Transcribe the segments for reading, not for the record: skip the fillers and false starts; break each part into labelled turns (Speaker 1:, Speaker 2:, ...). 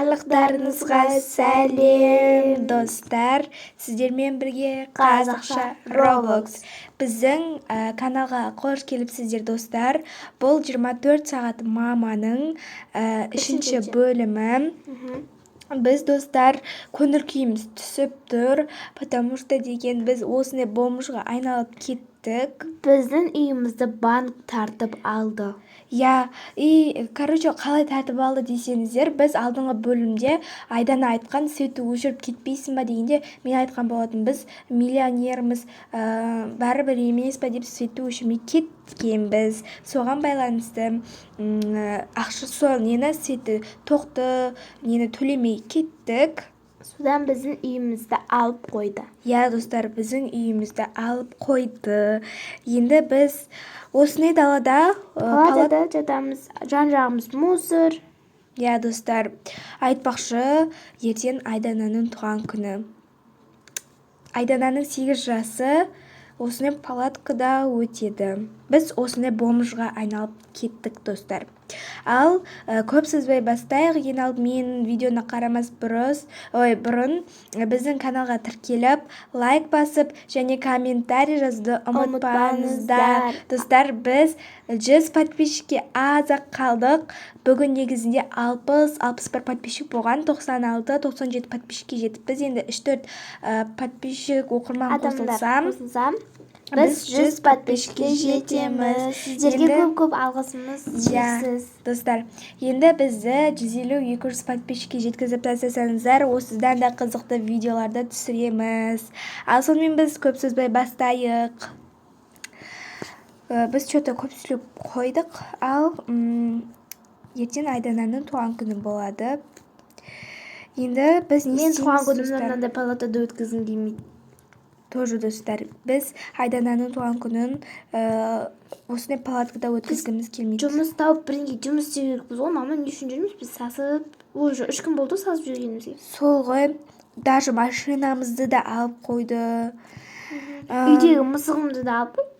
Speaker 1: Барлықтарыңызға сәлем достар. Сіздермен бірге қазақша Roblox. Біздің каналға қош келіпсіздер достар. Бұл 24 сағат маманың үшінші бөлімі. Біз достар көңіл күйіміз түсіп тұр, потому что деген біз осындай бомжға айналып кеттік.
Speaker 2: Біздің үйімізді банк тартып алды.
Speaker 1: Короче, қалай тартып алды десеңіздер, біз алдыңғы бөлімде Айдана айтқан светті өшіріп кетпейсің ба дегенде мен айтқан болатын, біз миллионерміз, бәрібір емес па деп светті өшірмей кеткенбіз. Соған байланысты светті тоқты, нені төлемей кеттік.
Speaker 2: Содан біздің үйімізді алып қойды.
Speaker 1: Достар, біздің үйімізді алып қойды. Енді біз осындай далада
Speaker 2: палатада жатамыз, жан-жағымыз мусор.
Speaker 1: Достар, айтпақшы, ертең Айдананың туған күні. Айдананың 8 жасы осындай палаткада өтеді. Біз осындай бомжға айналып кеттік достар. Ал көп сөзбей бастайық. Ең алдымен видеоны қарамас бұрын біздің каналға тіркеліп, лайк басып және комментарий жазуды ұмытпаңыздар. Достар, біз 100 подписчикке аз-ақ қалдық. Бүгін негізінде 60-61 подписчик болған, 96-97 подписчикке жетіппіз. Енді 3-4 подписчик оқырман қосылсам,
Speaker 2: біз 100 подписчикке жетеміз. Сіздерге көп алғысымыз жетсіз.
Speaker 1: Достар, енді бізді 150-200 подписчикке жеткізіп тастасаңыздар, осыдан да қызықты видеоларды түсіреміз. Ал сонымен біз көп сөзбей бастайық. Біз что-то көп сөйлеп қойдық. Ал ертең Айдананың туған күні болады. Енді біз не істейміз?
Speaker 2: Мен туған күнімді мынандай палатада өткізгім келмейді.
Speaker 1: Тоже достар, біз Айдананың туған күнін осындай палаткада өткізгіміз келмейді.
Speaker 2: Жұмыс тауып бірінге жұмыс істеу керекпіз ғой. Мама, не үшін жүрміз? Біз сасып, уже 3 күн болды сасып жүргенімізге.
Speaker 1: Сол ғой, даже машинамызды да алып қойды.
Speaker 2: Үйдегі мысығымды да алып қойды.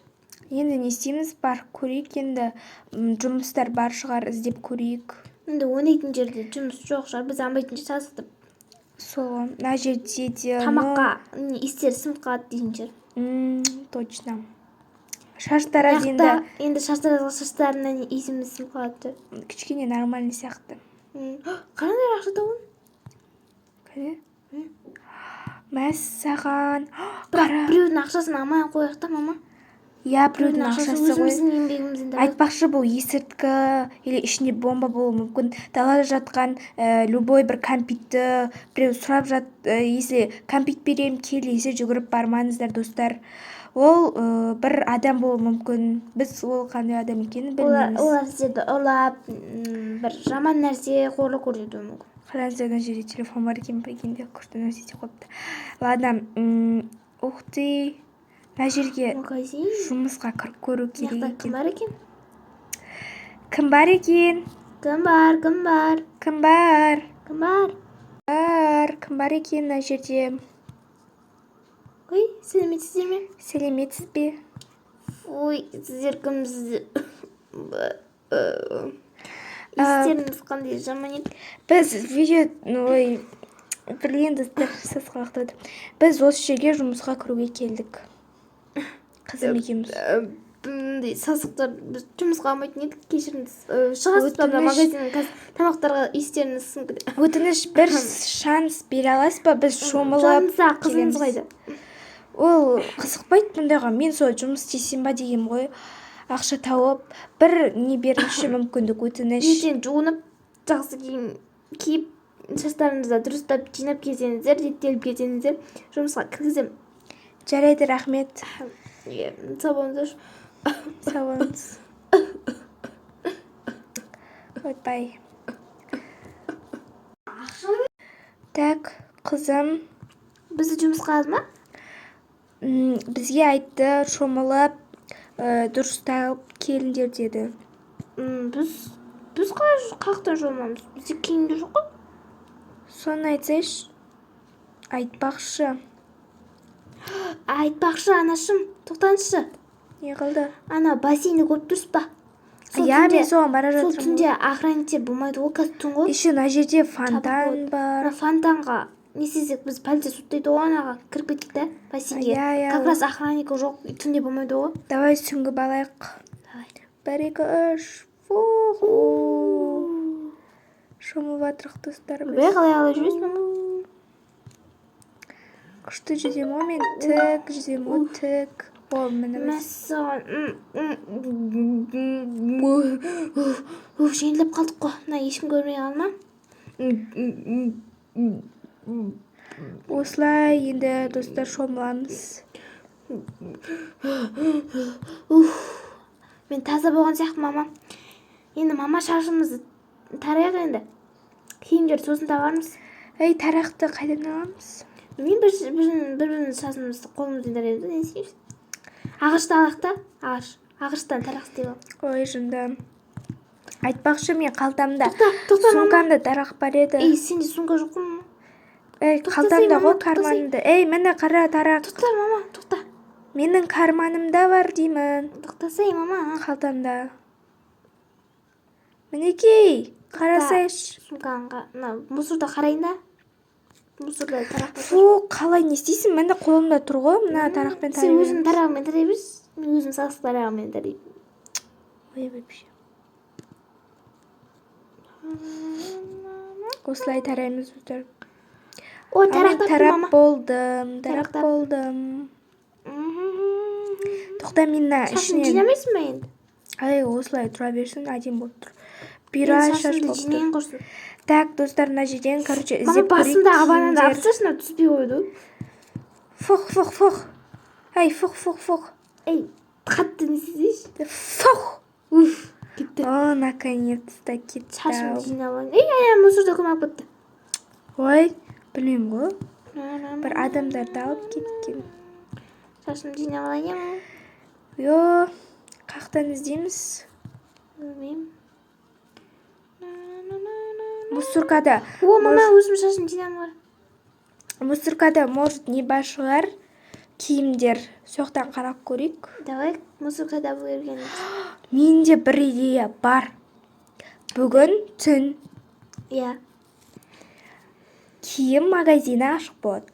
Speaker 1: Енді не істейміз? Бар көрейік, енді жұмыстар бар шығар, іздеп көрейік.
Speaker 2: Енді ойнайтын жерде жұмыс жоқ шығар, біз амайтын жер сасықтып.
Speaker 1: Сол, мына жерде де
Speaker 2: тамаққа истер сынып қалады дейін жер.
Speaker 1: Точно. Шаштараз
Speaker 2: енді шаштарынан иісіміз сынып қалады.
Speaker 1: Кішкене нормальный сияқты.
Speaker 2: Қандай ақша тауын?
Speaker 1: Кәне? Мәссаған.
Speaker 2: Біреудің ақшасын алмай қояқ та, мама.
Speaker 1: Біреудің ақшасы ғой.
Speaker 2: Өзіміздің еңбегімізден.
Speaker 1: Айтпақшы, бұл есірткі или ішінде бомба болуы мүмкін. Далада жатқан любой бір кәмпитті біреу сұрап если кәмпит берем, келесі жүгіріп бармаңыздар достар. Ол бір адам болуы мүмкін. Біз ол қандай адам екенін білмейміз.
Speaker 2: Олар сіздерді ұлап, бір жаман нәрсе қорлық көрсетуі мүмкін.
Speaker 1: Қараңыз, ана жерде телефон бар екен ба екен де күшті нәрсе істеп қойыпты. Ладно, ух ты. Мына жерге жұмысқа кіріп көру керек екен.
Speaker 2: Кім бар екен?
Speaker 1: Кім бар екен?
Speaker 2: Кім бар
Speaker 1: екен мына жерде?
Speaker 2: Ой, сәлеметсіздер ме?
Speaker 1: Сәлеметсіз бе?
Speaker 2: Ой, сіздер кімсіздер? Естеріңіз қандай жаман еді?
Speaker 1: Біз видео, білген достар, сасқалақтады. Біз осы жерге жұмысқа кіруге келдік. Қызым екеміз.
Speaker 2: Бұндай сасықтар біз жұмысқа алмайтын едік, кешіріңіз. Шығасыз ба магазиннің тамақтарға естеріңіз сынып.
Speaker 1: Өтініш, бір шанс бере аласыз ба? Біз шомылып
Speaker 2: жанса қызыңыз қайда?
Speaker 1: Ол қызықпайды бұндайға. Мен сол жұмыс істесем ба деген ғой. Ақша тауып, бір не беруші мүмкіндік, өтініш.
Speaker 2: Ертең жуынып, жақсы киіп, шаштарыңызды дұрыстап жинап келсеңіздер, реттеліп келсеңіздер, жұмысқа кіргізем.
Speaker 1: Жарайды, рахмет.
Speaker 2: Сау болыңыздар.
Speaker 1: Сау болыңыз. Өтпай. Так, қызым.
Speaker 2: Бізді жұмысқа алды ма?
Speaker 1: Бізге айтты, шомылып, дұрыстап келіңдер деді.
Speaker 2: Біз қаяқтан шомыламыз? Бізде киімде жоқ қой?
Speaker 1: Соны айтсайшы. Айтпақшы.
Speaker 2: Айтпақшы, анашым, тоқтаңызшы.
Speaker 1: Не қылды?
Speaker 2: Ана бассейнді көріп тұрсыз ба?
Speaker 1: Иә, мен соған бара
Speaker 2: сол
Speaker 1: жатырмын.
Speaker 2: түнде охранниктер болмайды ғой, қазір түн ғой.
Speaker 1: Еще мына жерде фонтан бар.
Speaker 2: Ана фонтанға не істесек, біз полиция соттайды ғой, анаға кіріп кеттік та бассейнге.
Speaker 1: Иә,
Speaker 2: Как раз охранник жоқ, түнде болмайды ғой.
Speaker 1: Давай сүңгіп алайық.
Speaker 2: Давай.
Speaker 1: 1, 2, 3. Фух. Шомылып жатырық достар.
Speaker 2: Бе, қалай жүресің мама?
Speaker 1: Күшті жүзем ғой мен, тік жүзем ғой, тік. О, міне біз.
Speaker 2: Мәссаған. Жеңілдеп қалдық қой. Мына ешкім көрмей қалма.
Speaker 1: Осылай енді достар шомыламыз.
Speaker 2: Мен таза болған сияқты, мама. Енді мама шашымызды тарайық енді. Киімдерді сосын табармыз.
Speaker 1: Ей, тарақты қайдан аламыз?
Speaker 2: Мен бір-біріміздің шашымызды қолымызбен тараймыз, не істейміз? Ағашты алайық та, ағаштан тарақ істеп алып.
Speaker 1: Ой, жындам. Айтпақшы, мен қалтамда
Speaker 2: тоқта, мама.
Speaker 1: сумкамда тарақ бар еді.
Speaker 2: Ей, сенде сумка жоқ қой?
Speaker 1: Ей,
Speaker 2: тоқтасай,
Speaker 1: қалтамда
Speaker 2: мама,
Speaker 1: ғой карманымда. Ей, міне қара тарақ.
Speaker 2: Тоқта, мама, тоқта.
Speaker 1: Менің карманымда бар деймін.
Speaker 2: Тоқтасай, мама.
Speaker 1: Қалтамда. Мінекей, қарасайшы.
Speaker 2: Сумкаңға, мусорда қарайын да. Мусорда тарақ бар.
Speaker 1: Фу, қалай не істейсің? Міне қолымда тұр ғой, мына тарақпен тарай
Speaker 2: Сен
Speaker 1: беремін.
Speaker 2: өзің тарағымен тарай берші. Мен өзім сасық тарағымен тараймын.
Speaker 1: Ой, вообще. Осылай тараймыз біздер.
Speaker 2: Ой,
Speaker 1: Мен
Speaker 2: тарақ таптым, мама.
Speaker 1: тарап болдым. Тоқта, мен мына
Speaker 2: Шашын
Speaker 1: ішінен.
Speaker 2: жинамайсың ба енді?
Speaker 1: Ай, осылай тұра берсін, әдем болып тұр. Бұйра шаш
Speaker 2: Шашымды
Speaker 1: болып тұр.
Speaker 2: жинайын құрсын.
Speaker 1: Так, достар, мына жерден, короче,
Speaker 2: Мама,
Speaker 1: іздеп көрейік
Speaker 2: басымдағы бананды
Speaker 1: киімдер.
Speaker 2: апсашына түспей қойды.
Speaker 1: Фух. Ай, фух.
Speaker 2: Ей, қатты не істейші?
Speaker 1: Фух.
Speaker 2: Кетті.
Speaker 1: О, наконец-то кетті.
Speaker 2: Шашымды жинап алайын. Ей, мусорда кім алып кетті?
Speaker 1: Ой, білмеймін ғой. Бір адамдарды алып кеткен.
Speaker 2: Шашымды жинап алайын.
Speaker 1: Йо, қақтан іздейміз?
Speaker 2: Білмеймін.
Speaker 1: Мусоркада.
Speaker 2: О, мама, өзім шашымды жинамалар.
Speaker 1: Мусоркада, может, не бар шығар киімдер. Соқтан қарап көрейік.
Speaker 2: Давай, мусоркада бұл ерген.
Speaker 1: Менде бір идея бар. Бүгін түн
Speaker 2: Иә.
Speaker 1: киім магазині ашық болады.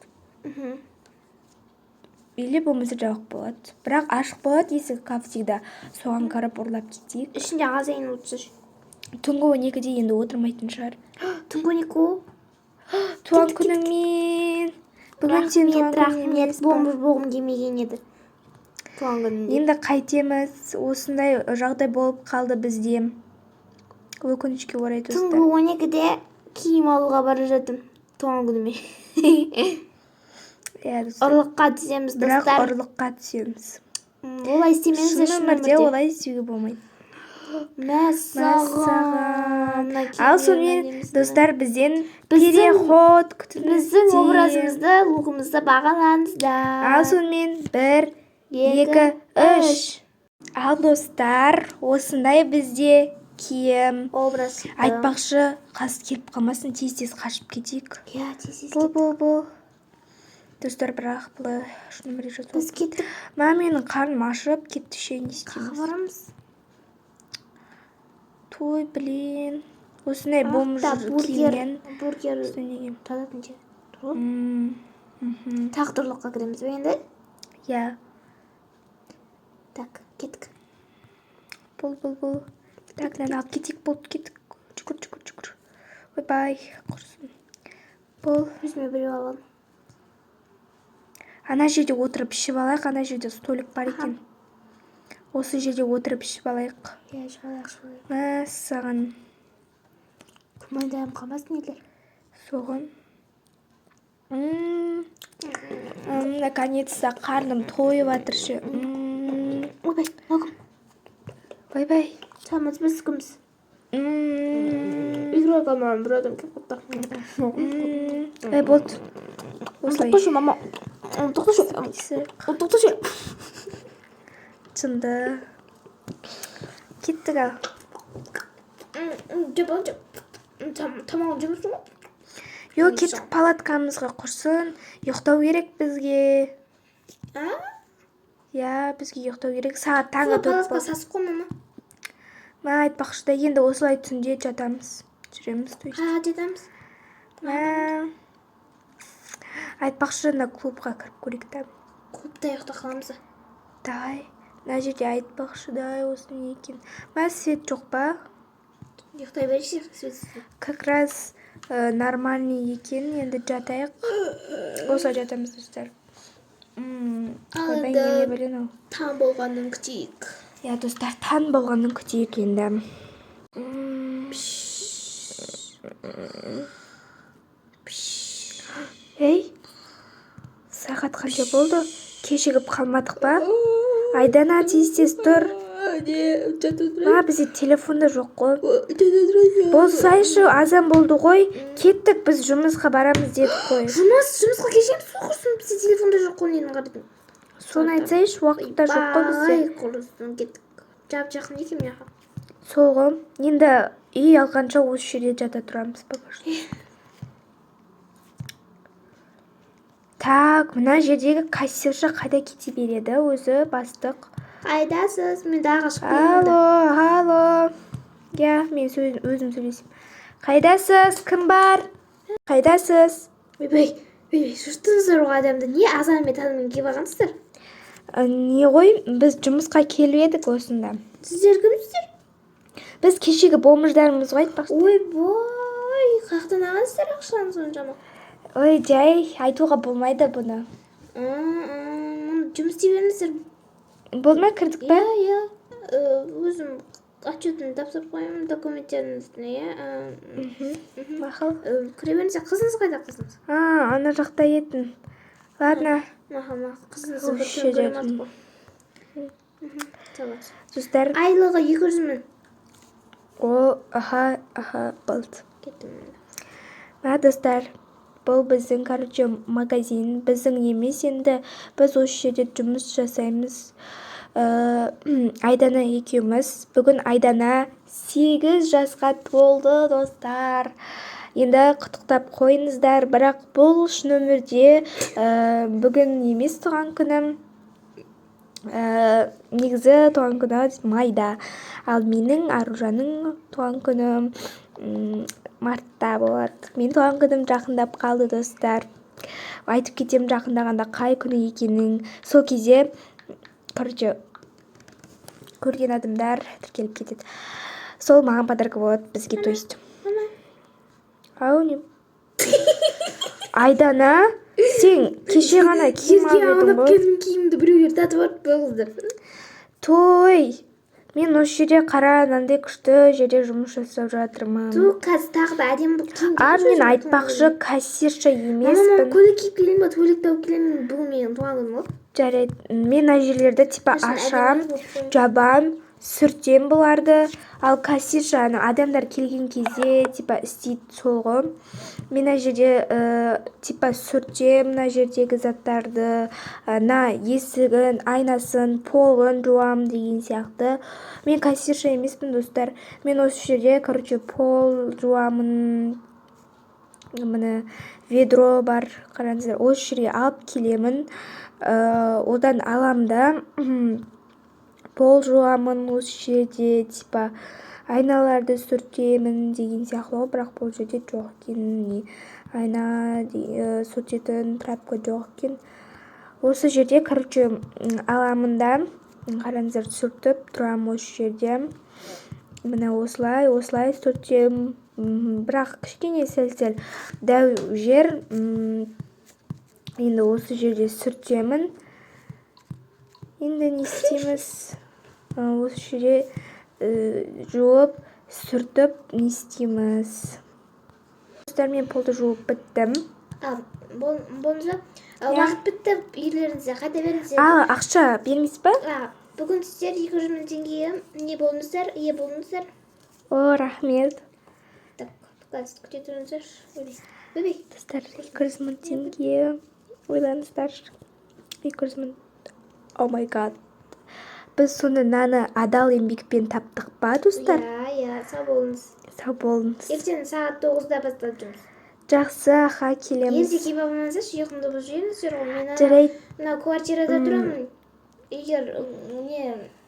Speaker 1: Или болмаса жабық болады. Бірақ ашық болады, есігі как всегда. Соған қарап ұрлап кетейік.
Speaker 2: Ішінде азайын отыршы.
Speaker 1: Түнгі 12-де енді отырмайтын шығар.
Speaker 2: Түнгі 12.
Speaker 1: Туған күніңмен. Бүгін сен туған күнің емес па?
Speaker 2: Боғым демеген еді. Туған күнінде.
Speaker 1: Енді қайтеміз. Осындай жағдай болып қалды бізде. Өкінішке орай достар.
Speaker 2: Түнгі 12-де киім алуға бара жатым. Туған күніме. Ұрлыққа түсеміз,
Speaker 1: Бірақ
Speaker 2: достар.
Speaker 1: ұрлыққа түсеміз.
Speaker 2: Олай істемеңіздер,
Speaker 1: Шын өмірде олай істеуге болмайды.
Speaker 2: Мәссаған.
Speaker 1: Ал сонымен достар бізден переход күтіңіздер.
Speaker 2: Біздің образымызды, лугымызды бағалаңыздар.
Speaker 1: Ал сонымен 1, 2, 3. Ал достар, осындай бізде киім.
Speaker 2: Образ.
Speaker 1: Айтпақшы, қас келіп қалмасын, тез қашып кетейік.
Speaker 2: Иә, тез.
Speaker 1: Бұл. Достар, бірақ бұл шынымыре жазу.
Speaker 2: Біз кеттік.
Speaker 1: Менің қарным ашып кетті ше, не істейміз?
Speaker 2: Қаға барамыз?
Speaker 1: Той, блин. Осындай бомж киіммен.
Speaker 2: Бургер тататын жер. Тағдырлыққа кіреміз бе енді?
Speaker 1: Иә.
Speaker 2: Так, кеттік.
Speaker 1: Бұл. Так, нән алып кетейік, болды, кеттік. Жүгір. Ойбай, құрсын. Бұл.
Speaker 2: Өзіме біреу алам.
Speaker 1: Ана жерде отырып ішіп алайық, ана жерде столик бар екен. Осы жерде отырып ішіп алайық.
Speaker 2: Иә, шалайық.
Speaker 1: Мәссаған.
Speaker 2: Күмәндайым қалмасын елдер.
Speaker 1: Соғын. Наконец-то қарным тойып атыршы.
Speaker 2: Ойбай, логым.
Speaker 1: Ойбай.
Speaker 2: Самыз біз кіміз? Игрой қалмаған бір адам кеп құттақ.
Speaker 1: Болды. Осылай.
Speaker 2: Тоқташы, мама. Тоқташы.
Speaker 1: Жынды. Кеттік ал.
Speaker 2: Тамағын жемірсің ғой?
Speaker 1: Йо, кеттік палаткамызға құрсын. Ұйықтау керек бізге. Иә, бізге ұйықтау керек. Сағат таңғы 4
Speaker 2: Палатқа сасып қой, мама.
Speaker 1: айтпақшы да енді осылай түнде жатамыз. Жүреміз, то есть.
Speaker 2: жатамыз.
Speaker 1: Айтпақшы да клубқа кіріп көрейік та.
Speaker 2: Клубта ұйықтап қаламыз.
Speaker 1: Давай. Мына жерде айтпақшы да осы не екен. Свет жоқ па?
Speaker 2: Ұйықтай берейікші, светсіз.
Speaker 1: Как раз нормальный екен, енді жатайық. Осылай жатамыз, достар. Қойбай не білін ол.
Speaker 2: Таң болғанын күтейік.
Speaker 1: Я, достар, таң болғанын күтейік енді. Ей, сағат қанша болды? Кешігіп қалмадық па? Айдана, тез тұр. Бізде телефонда жоқ қой. Болсайшы, азан болды ғой. Кеттік, біз жұмысқа барамыз дедік қой.
Speaker 2: Жұмысқа кешеміз, құрсын, бізде телефонда жоқ қой, нені қардың.
Speaker 1: Соны айтсайшы, уақытта жоқ қой бізде.
Speaker 2: Құрсын, кеттік. Жақын екен меға.
Speaker 1: Сол ғой. Енді үй алғанша осы жерде жата тұрамыз. Так, мына жердегі кассирша қайда кете береді өзі, бастық?
Speaker 2: Қайдасыз? Мен дағы шығып
Speaker 1: Алло. Я, мен өзім сөйлесем. Қайдасыз? Кім бар? Қайдасыз?
Speaker 2: Ойбай, шыштыңыздар оға адамды. Не азан мен танымен кеп ағансыздар?
Speaker 1: Не ғой, біз жұмысқа келіп едік осында.
Speaker 2: Сіздер кімсіздер?
Speaker 1: Біз кешегі бомждарымыз ғой, айтпақшы.
Speaker 2: Ойбай, қақтан ағансыздар ақшаны соншама?
Speaker 1: Ой, жай, айтуға болмайды бұны.
Speaker 2: Жұмыс істей беріңіздер.
Speaker 1: Болмай кірдік па?
Speaker 2: Иә. Өзім отчетын тапсырып қоямын, документтеріңізді,
Speaker 1: Мақыл.
Speaker 2: Кіре беріңіздер, қызыңыз қайда қызыңыз?
Speaker 1: Ана жақта етін. Ладно.
Speaker 2: Қызыңызды бір түн көремадық қой.
Speaker 1: Достар.
Speaker 2: Айлығы 200 мың.
Speaker 1: Аха, болды.
Speaker 2: Кеттім.
Speaker 1: Достар. Бұл біздің, магазин, біздің емес, енді біз осы жерде жұмыс жасаймыз. Айдана екеуміз. Бүгін Айдана 8 жасқа толды, достар. Енді құттықтап қойыңыздар, бірақ бұл шын өмірде бүгін емес туған күнім. Негізі туған күні майда. Ал менің Аружанның туған күнім мартта болады. Мен туған күнім жақындап қалды, достар. Айтып кетем жақындағанда қай күні екенін. Сол кезде, көрген адамдар тіркеліп кетеді. Сол маған подарка болады бізге, то есть. Ау, не? Айдана, сен кеше ғана киім алып едің ғой.
Speaker 2: Келдім киімді біреулер татып алып болыңыздар.
Speaker 1: Той! Мен осы жерде қара нандай күшті жерде жұмыс жасап жатырмын.
Speaker 2: Қазір тағы да әдемі бұл киім.
Speaker 1: Мен айтпақшы кассирша емеспін.
Speaker 2: Мама, көйлек киіп келейін ба, көйлек тауып келемін, бүгін менің туған күнім ғой.
Speaker 1: Жарайды. Мен мына жерлерді ашам, жабам, сүртем бұларды. Ал кассирша адамдар келген кезде істейді сол ғой. Мен мына жерде сүртем, мына жердегі заттарды, есігін, айнасын, полын жуам деген сияқты. Мен кассирша емеспін, достар. Мен осы жерде, пол жуамын. Міне ведро бар, қараңыздар. Осы жерге алып келемін. Одан алам да пол жуамын осы жерде, айналарды сүртемін деген сияқты, бірақ бұл жерде жоқ екен. Айна сүртетін трапка жоқ екен. Осы жерде, аламын да, қараңыздар, сүртіп тұрам осы жерде. Міне осылай сүртем. Бірақ кішкене сәл-сәл дәу жер. Енді осы жерде сүртемін. Енді не істейміз? Осы жерде жуып, сүртіп не істейміз? Достар, мен полды жуып біттім.
Speaker 2: Болыңыздар, уақыт бітті, үйлеріңізде қайта беріңіздер.
Speaker 1: Ақша бермейсіз ба?
Speaker 2: Бүгін сіздер 200 мың теңгеге не болыңыздар, ие болыңыздар.
Speaker 1: Рахмет.
Speaker 2: Так, күте тұрыңыздар. Өбей.
Speaker 1: Достар, 200 мың теңге. Ойлаңыздар. 200 мың. О май гад. Біз соны адал еңбекпен таптық па, достар?
Speaker 2: Иә, сау болыңыз.
Speaker 1: Сау болыңыз.
Speaker 2: Ертең сағат 9-да бастап жүрміз.
Speaker 1: Жақсы, аха, келеміз.
Speaker 2: Енді кеп алыңыздар, ұйқымды бұзып жіберіңіздер ғой.
Speaker 1: Жарайды.
Speaker 2: Мына квартирада тұрамын. Егер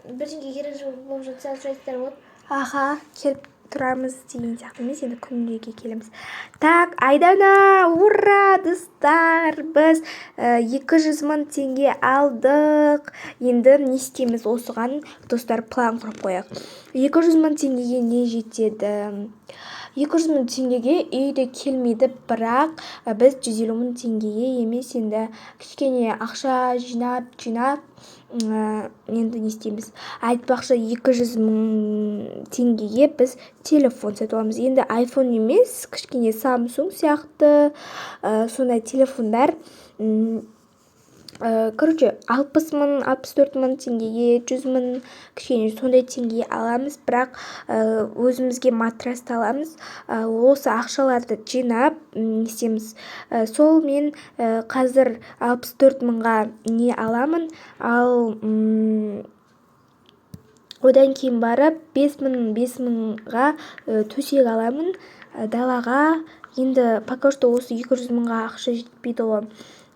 Speaker 2: бірдеңе керек болып жатса сұрайсыздар ғой.
Speaker 1: аха келіп тұрамыз деген сияқты емес, енді күніге келеміз. Так, Айдана, ура, достар, біз 200 000 теңге алдық. Енді не істейміз осыған, достар, план құрып қояйық. 200 000 теңгеге не жетеді? 200 000 теңгеге үйде келмейді, бірақ біз 150 000 теңгеге емес, енді кішкене ақша жинап енді не істейміз? Айтпақшы 200 000 теңгеге біз телефон сатып аламыз. Енді iPhone емес, кішкене Samsung сияқты сондай телефондар. Короче, 60 000, 64 000 теңгеге, 100 000 кішкене сондай теңгеге аламыз, бірақ өзімізге матрасты аламыз. Осы ақшаларды жинап не істейміз? Сол мен қазір 64 000-ға не аламын, ал одан кейін барып 5 000-ға төсек аламын далаға. Енді пока что осы 200 000-ға ақша жетпейді ғой.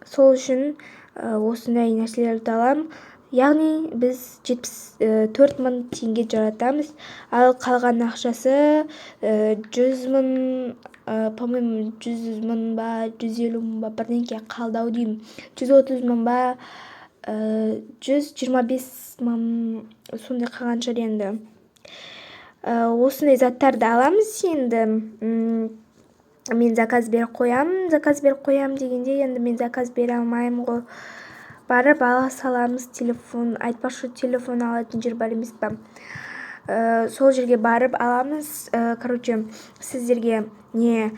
Speaker 1: Сол үшін осындай нәрселерді аламын. Яғни біз 74 000 теңге жаратамыз, ал қалған ақшасы 100 000, по-моему 100 000 ба, 150 000 ба бірдеңке қалды-ау деймін. 130 000 ба, 125 000 сондай қалған шығар енді. Осындай заттарды аламыз енді. Мен заказ беріп қоямын дегенде, енді мен заказ бере алмаймын ғой. Барып ала саламыз телефон. Айтпақшы телефон алатын жер бар емес па? Сол жерге барып аламыз. Короче, сіздерге не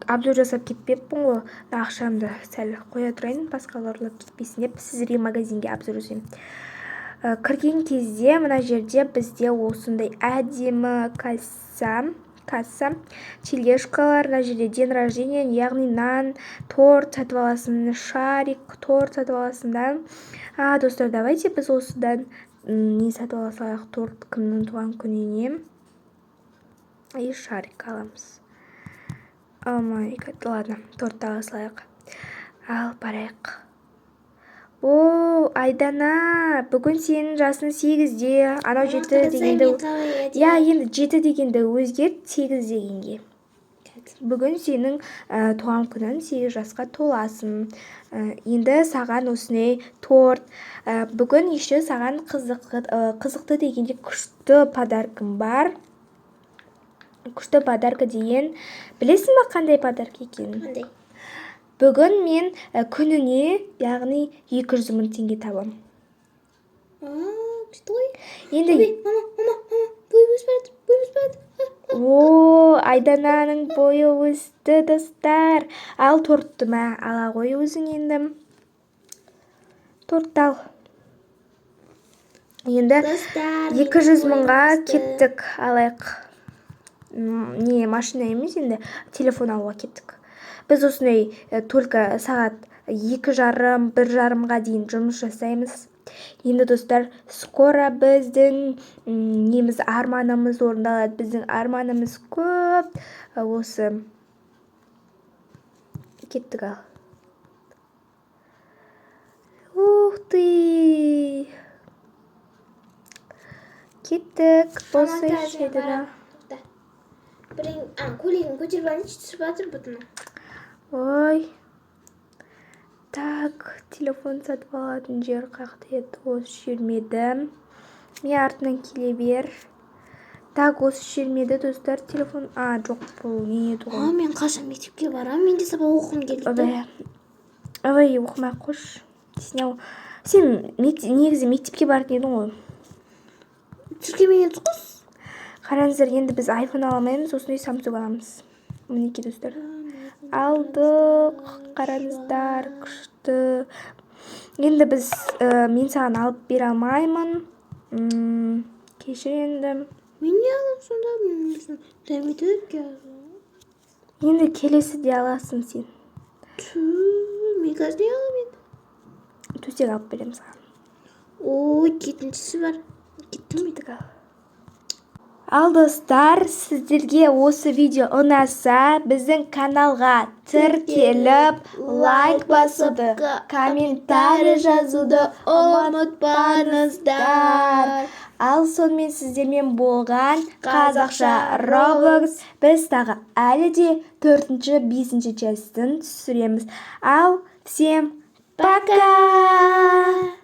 Speaker 1: обзор жасап кетпеппін ғой. Ақшамды сәл қоя тұрайын, басқалар ұрлап кетпесін деп сіздерге магазинге обзор жасаймын. Кірген кезде мына жерде бізде осындай әдемі касса, тележкалар, мына жерде день рождения, яғни нан, торт сатып аласың, шарик, торт сатып аласың да. Достар, давайте біз осыдан не сатып алсақ, торт кімнің туған күніне и шарик аламыз. Ладно, торт ала салайық. Ал барайық. Айдана, бүгін сенің жасың 8-де, анау 7 дегенді, енді 7 дегенді өзгерт 8 дегенге. Бүгін сенің туған күнің, 8 жасқа толасың. Енді саған осындай торт, бүгін еще саған қызықты дегенде күшті подаркым бар. Күшті подарка деген, білесің ба қандай подарка екенін?
Speaker 2: Қандай?
Speaker 1: Бүгін мен күніне, яғни 200 000 теңге табам.
Speaker 2: Күшті ғой.
Speaker 1: Енді
Speaker 2: Мама, бойым өспеді.
Speaker 1: Айдананың бойы өсті, достар. Ал тортты ма, ала ғой өзің енді. Тортты ал. Енді 200 000-ға кеттік, алайық. Не, машина емес, енді телефон алуға кеттік. Біз осындай только сағат 2:30-1:30-ға дейін жұмыс жасаймыз. Енді достар, скоро біздің арманымыз орындалады. Біздің арманымыз көп. Осы кеттік ал. Ух ты! Кеттік. Осы шеді да.
Speaker 2: Көйлегін көтеріп алайыншы, түсіп жатыр бұтына.
Speaker 1: Ой. Так, телефон сатып алатын жер қақты еді, осы жүрмеді. Мен артынан келе бер. Так, осы жүрмеді, достар, телефон. Жоқ, бұл не еді ғой.
Speaker 2: Мен қашан мектепке барам, мен де сабақ оқығым келді.
Speaker 1: Ой, оқымай қош. Сен негізі мектепке баратын едің ғой.
Speaker 2: Тіркемеген тұқыз.
Speaker 1: Қараңыздар, енді біз iPhone аламаймыз, осындай Samsung аламыз. Мінеке, достар. Алдық, қараңыздар, күшті. Енді мен саған алып бере алмаймын. Кешір енді.
Speaker 2: Мен не алам сонда? Дәметіп
Speaker 1: енді келесіде аласың сен.
Speaker 2: Мен қазір не алам енді?
Speaker 1: Төсек алып берем саған.
Speaker 2: Кетіншісі бар.
Speaker 1: Кеттік ал. Ал достар, сіздерге осы видео ұнаса, біздің каналға тіркеліп, лайк басуды, комментарий жазуды ұмытпаңыздар. Ал сонымен сіздермен болған қазақша Roblox. Біз тағы әлі де 4-ші 5-ші частын түсіреміз. Ал всем пока!